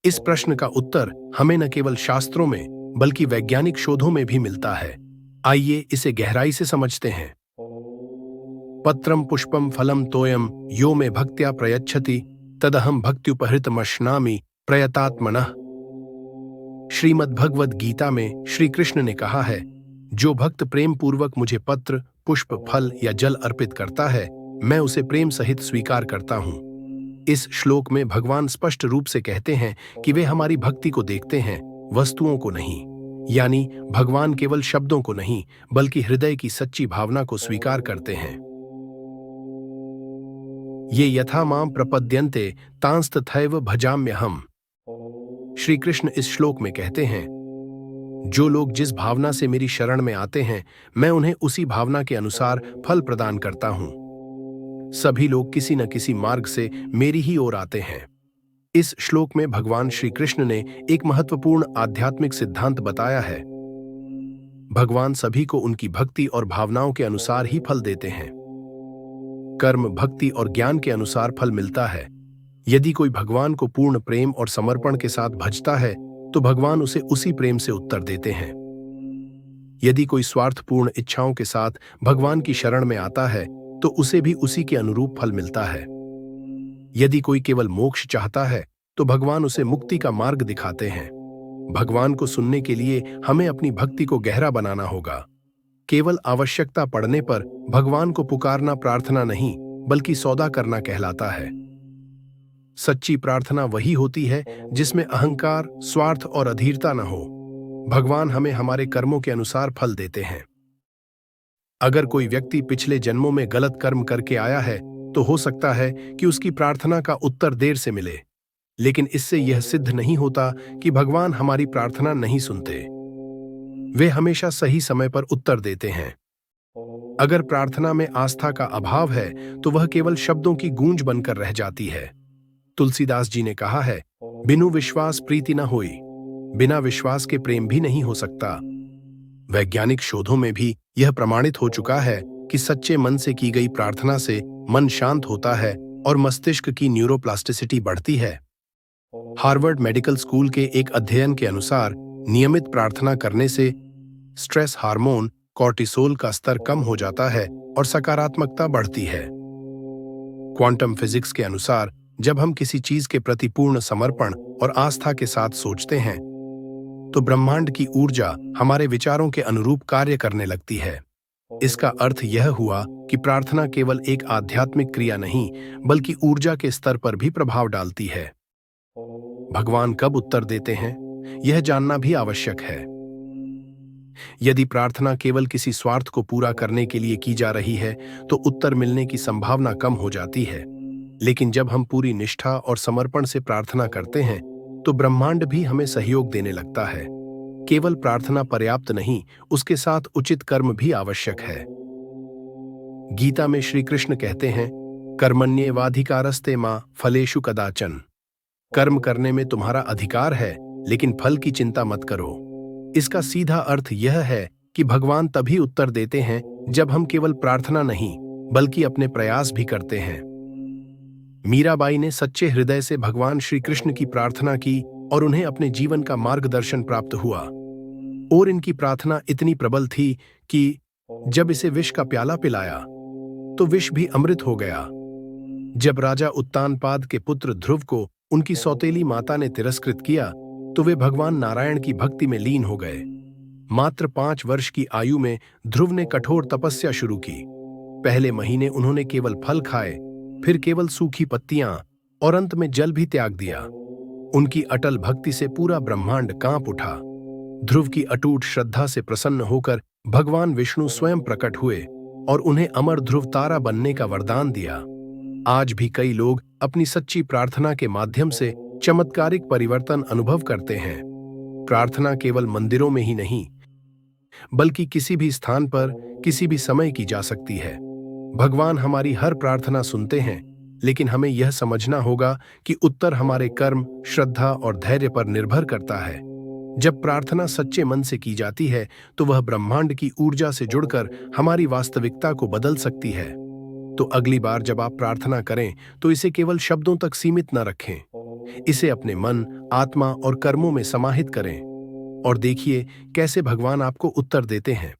इस प्रश्न का उत्तर हमें न केवल शास्त्रों में बल्कि वैज्ञानिक शोधों में भी मिलता है। आइए इसे गहराई से समझते हैं। पत्रम पुष्पम फलम तोयम यो मे भक्त्या प्रयच्छति तदहम भक्त्युपहृतमश्नामि प्रयतात्मनः। श्रीमद् भगवद गीता में श्री कृष्ण ने कहा है, जो भक्त प्रेम पूर्वक मुझे पत्र, पुष्प, फल या जल अर्पित करता है, मैं उसे प्रेम सहित स्वीकार करता हूँ। इस श्लोक में भगवान स्पष्ट रूप से कहते हैं कि वे हमारी भक्ति को देखते हैं, वस्तुओं को नहीं। यानी भगवान केवल शब्दों को नहीं बल्कि हृदय की सच्ची भावना को स्वीकार करते हैं। ये यथा मां प्रपद्यन्ते तांस्तथैव भजाम्यहम्। श्री कृष्ण इस श्लोक में कहते हैं, जो लोग जिस भावना से मेरी शरण में आते हैं, मैं उन्हें उसी भावना के अनुसार फल प्रदान करता हूं। सभी लोग किसी न किसी मार्ग से मेरी ही ओर आते हैं। इस श्लोक में भगवान श्री कृष्ण ने एक महत्वपूर्ण आध्यात्मिक सिद्धांत बताया है। भगवान सभी को उनकी भक्ति और भावनाओं के अनुसार ही फल देते हैं। कर्म, भक्ति और ज्ञान के अनुसार फल मिलता है। यदि कोई भगवान को पूर्ण प्रेम और समर्पण के साथ भजता है, तो भगवान उसे उसी प्रेम से उत्तर देते हैं। यदि कोई स्वार्थपूर्ण इच्छाओं के साथ भगवान की शरण में आता है, तो उसे भी उसी के अनुरूप फल मिलता है। यदि कोई केवल मोक्ष चाहता है, तो भगवान उसे मुक्ति का मार्ग दिखाते हैं। भगवान को सुनने के लिए हमें अपनी भक्ति को गहरा बनाना होगा। केवल आवश्यकता पड़ने पर भगवान को पुकारना प्रार्थना नहीं, बल्कि सौदा करना कहलाता है। सच्ची प्रार्थना वही होती है जिसमें अहंकार, स्वार्थ और अधीरता न हो। भगवान हमें हमारे कर्मों के अनुसार फल देते हैं। अगर कोई व्यक्ति पिछले जन्मों में गलत कर्म करके आया है, तो हो सकता है कि उसकी प्रार्थना का उत्तर देर से मिले, लेकिन इससे यह सिद्ध नहीं होता कि भगवान हमारी प्रार्थना नहीं सुनते। वे हमेशा सही समय पर उत्तर देते हैं। अगर प्रार्थना में आस्था का अभाव है, तो वह केवल शब्दों की गूंज बनकर रह जाती है। तुलसीदास जी ने कहा है, बिनु विश्वास प्रीति न होई, बिना विश्वास के प्रेम भी नहीं हो सकता। वैज्ञानिक शोधों में भी यह प्रमाणित हो चुका है कि सच्चे मन से की गई प्रार्थना से मन शांत होता है और मस्तिष्क की न्यूरोप्लास्टिसिटी बढ़ती है। हार्वर्ड मेडिकल स्कूल के एक अध्ययन के अनुसार नियमित प्रार्थना करने से स्ट्रेस हार्मोन कॉर्टिसोल का स्तर कम हो जाता है और सकारात्मकता बढ़ती है। क्वांटम फिजिक्स के अनुसार जब हम किसी चीज के प्रति पूर्ण समर्पण और आस्था के साथ सोचते हैं, तो ब्रह्मांड की ऊर्जा हमारे विचारों के अनुरूप कार्य करने लगती है। इसका अर्थ यह हुआ कि प्रार्थना केवल एक आध्यात्मिक क्रिया नहीं, बल्कि ऊर्जा के स्तर पर भी प्रभाव डालती है। भगवान कब उत्तर देते हैं, यह जानना भी आवश्यक है। यदि प्रार्थना केवल किसी स्वार्थ को पूरा करने के लिए की जा रही है, तो उत्तर मिलने की संभावना कम हो जाती है। लेकिन जब हम पूरी निष्ठा और समर्पण से प्रार्थना करते हैं, तो ब्रह्मांड भी हमें सहयोग देने लगता है। केवल प्रार्थना पर्याप्त नहीं, उसके साथ उचित कर्म भी आवश्यक है। गीता में श्री कृष्ण कहते हैं, कर्मण्येवाधिकारस्ते मां फलेषु कदाचन। कर्म करने में तुम्हारा अधिकार है, लेकिन फल की चिंता मत करो। इसका सीधा अर्थ यह है कि भगवान तभी उत्तर देते हैं जब हम केवल प्रार्थना नहीं, बल्कि अपने प्रयास भी करते हैं। मीराबाई ने सच्चे हृदय से भगवान श्री कृष्ण की प्रार्थना की और उन्हें अपने जीवन का मार्गदर्शन प्राप्त हुआ। और इनकी प्रार्थना इतनी प्रबल थी कि जब इसे विष का प्याला पिलाया, तो विष भी अमृत हो गया। जब राजा उत्तानपाद के पुत्र ध्रुव को उनकी सौतेली माता ने तिरस्कृत किया, तो वे भगवान नारायण की भक्ति में लीन हो गए। मात्र 5 वर्ष की आयु में ध्रुव ने कठोर तपस्या शुरू की। पहले महीने उन्होंने केवल फल खाए, फिर केवल सूखी पत्तियां और अंत में जल भी त्याग दिया। उनकी अटल भक्ति से पूरा ब्रह्मांड कांप उठा। ध्रुव की अटूट श्रद्धा से प्रसन्न होकर भगवान विष्णु स्वयं प्रकट हुए और उन्हें अमर ध्रुव तारा बनने का वरदान दिया। आज भी कई लोग अपनी सच्ची प्रार्थना के माध्यम से चमत्कारिक परिवर्तन अनुभव करते हैं। प्रार्थना केवल मंदिरों में ही नहीं, बल्कि किसी भी स्थान पर किसी भी समय की जा सकती है। भगवान हमारी हर प्रार्थना सुनते हैं, लेकिन हमें यह समझना होगा कि उत्तर हमारे कर्म, श्रद्धा और धैर्य पर निर्भर करता है। जब प्रार्थना सच्चे मन से की जाती है, तो वह ब्रह्मांड की ऊर्जा से जुड़कर हमारी वास्तविकता को बदल सकती है। तो अगली बार जब आप प्रार्थना करें, तो इसे केवल शब्दों तक सीमित न रखें। इसे अपने मन, आत्मा और कर्मों में समाहित करें और देखिए कैसे भगवान आपको उत्तर देते हैं।